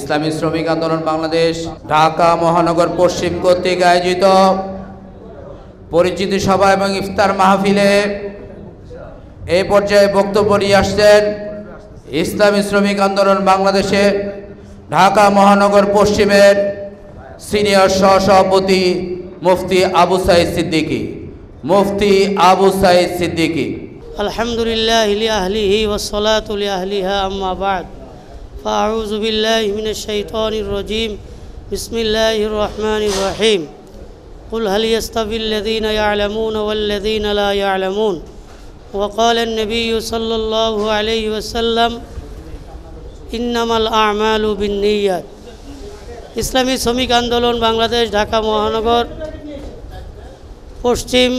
ইসলামী শ্রমিক আন্দোলন বাংলাদেশ ঢাকা মহানগর পশ্চিম কর্তৃক আয়োজিত পরিচিতি সভা এবং ইফতার মাহফিলে এই পর্যায়ে বক্তব্য নিয়ে আসছেন ইসলামী শ্রমিক আন্দোলন বাংলাদেশে ঢাকা মহানগর পশ্চিমের সিনিয়র সহসভাপতি মুফতি আবু সাঈদ সিদ্দিকী। মুফতি আবু সাঈদ সিদ্দিকী। আলহামদুলিল্লাহ লিআহলিহি ওয়াসসালাতু লিআহলিহা আম্মা বা'দ ফাআউযু বিল্লাহি মিনাশ শাইতানির রাজীম বিসমিল্লাহির রহমানির রহিম কুল হাল ইয়াস্তাবিল্লাযীনা ইয়া'লামুনা ওয়াল্লাযীনা লা ইয়া'লামুন ওয়া ক্বালা আন-নাবিয়্যু সাল্লাল্লাহু আলাইহি ওয়াসাল্লাম ইন্নামাল আ'মালু বিন্নিয়াত। ইসলামী শ্রমিক আন্দোলন বাংলাদেশ ঢাকা মহানগর পশ্চিম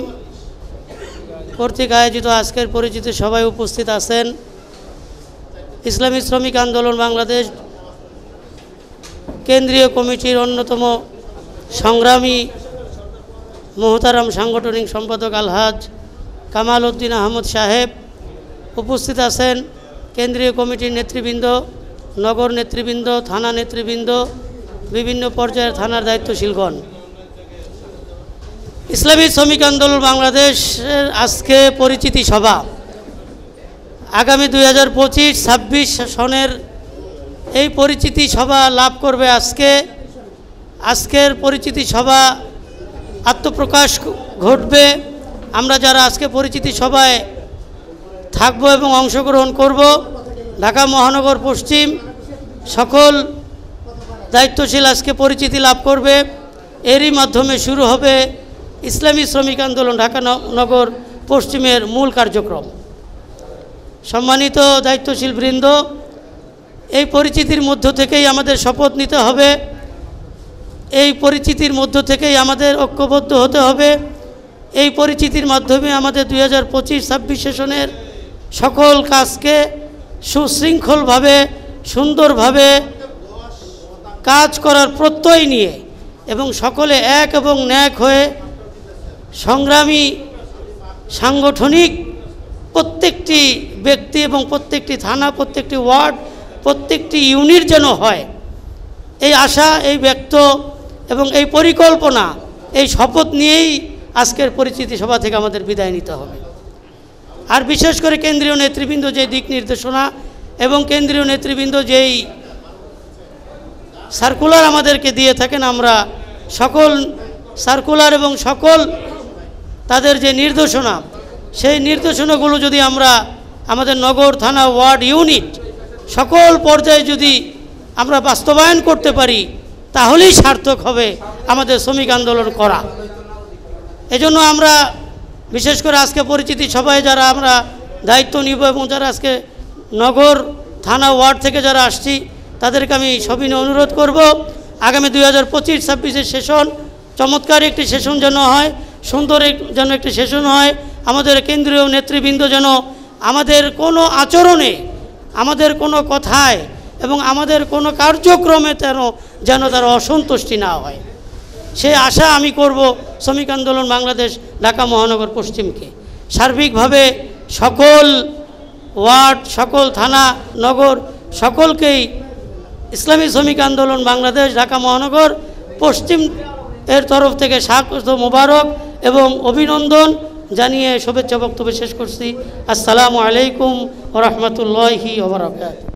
কর্তৃক আয়োজিত আজকের পরিচিতি সভায় উপস্থিত আছেন ইসলামী শ্রমিক আন্দোলন বাংলাদেশ কেন্দ্রীয় কমিটির অন্যতম সংগ্রামী মোহতারাম সাংগঠনিক সম্পাদক আলহাজ কামাল উদ্দিন আহমদ সাহেব, উপস্থিত আছেন কেন্দ্রীয় কমিটির নেতৃবৃন্দ, নগর নেতৃবৃন্দ, থানা নেতৃবৃন্দ, বিভিন্ন পর্যায়ের থানার দায়িত্বশীলগণ। ইসলামী শ্রমিক আন্দোলন বাংলাদেশের আজকে পরিচিতি সভা আগামী 2025-26 সনের এই পরিচিতি সভা লাভ করবে। আজকের পরিচিতি সভা আত্মপ্রকাশ ঘটবে। আমরা যারা আজকে পরিচিতি সভায় থাকব এবং অংশগ্রহণ করব, ঢাকা মহানগর পশ্চিম সকল দায়িত্বশীল আজকে পরিচিতি লাভ করবে। এরই মাধ্যমে শুরু হবে ইসলামী শ্রমিক আন্দোলন ঢাকা নগর পশ্চিমের মূল কার্যক্রম। সম্মানিত দায়িত্বশীল বৃন্দ, এই পরিচিতির মধ্য থেকেই আমাদের শপথ নিতে হবে, এই পরিচিতির মধ্য থেকেই আমাদের ঐক্যবদ্ধ হতে হবে। এই পরিচিতির মাধ্যমে আমাদের 2025-26 সেশনের সকল কাজকে সুশৃঙ্খলভাবে সুন্দরভাবে কাজ করার প্রত্যয় নিয়ে এবং সকলে এক এবং ন্যাক হয়ে সংগ্রামী সাংগঠনিক প্রত্যেকটি ব্যক্তি এবং প্রত্যেকটি থানা, প্রত্যেকটি ওয়ার্ড, প্রত্যেকটি ইউনিট যেন হয়, এই আশা, এই ব্যক্ত এবং এই পরিকল্পনা, এই শপথ নিয়েই আজকের পরিচিতি সভা থেকে আমাদের বিদায় নিতে হবে। আর বিশেষ করে কেন্দ্রীয় নেতৃবৃন্দ যে দিক নির্দেশনা এবং কেন্দ্রীয় নেতৃবৃন্দ যেই সার্কুলার আমাদেরকে দিয়ে থাকেন, আমরা সকল সার্কুলার এবং সকল তাদের যে নির্দেশনা, সেই নির্দেশনাগুলো যদি আমরা আমাদের নগর, থানা, ওয়ার্ড, ইউনিট সকল পর্যায়ে যদি আমরা বাস্তবায়ন করতে পারি, তাহলেই সার্থক হবে আমাদের শ্রমিক আন্দোলন করা। এজন্য আমরা বিশেষ করে আজকে পরিচিতি সভায় যারা আমরা দায়িত্ব নিব এবং যারা আজকে নগর, থানা, ওয়ার্ড থেকে যারা আসছি, তাদেরকে আমি সবিনয় অনুরোধ করব, আগামী 2025-26 সেশন চমৎকার একটি সেশন যেন হয়, সুন্দর যেন একটি সেশন হয়। আমাদের কেন্দ্রীয় নেতৃবৃন্দ যেন আমাদের কোনো আচরণে, আমাদের কোনো কথায় এবং আমাদের কোনো কার্যক্রমে যেন তার অসন্তুষ্টি না হয়, সে আশা আমি করব শ্রমিক আন্দোলন বাংলাদেশ ঢাকা মহানগর পশ্চিমকে। সার্বিকভাবে সকল ওয়ার্ড, সকল থানা, নগর সকলকেই ইসলামী শ্রমিক আন্দোলন বাংলাদেশ ঢাকা মহানগর পশ্চিম এর তরফ থেকে স্বাগত, মোবারক এবং অভিনন্দন জানিয়ে শুভেচ্ছা বক্তব্য শেষ করছি। আসসালামু আলাইকুম ওয়া রাহমাতুল্লাহি ওয়া বারাকাতুহু।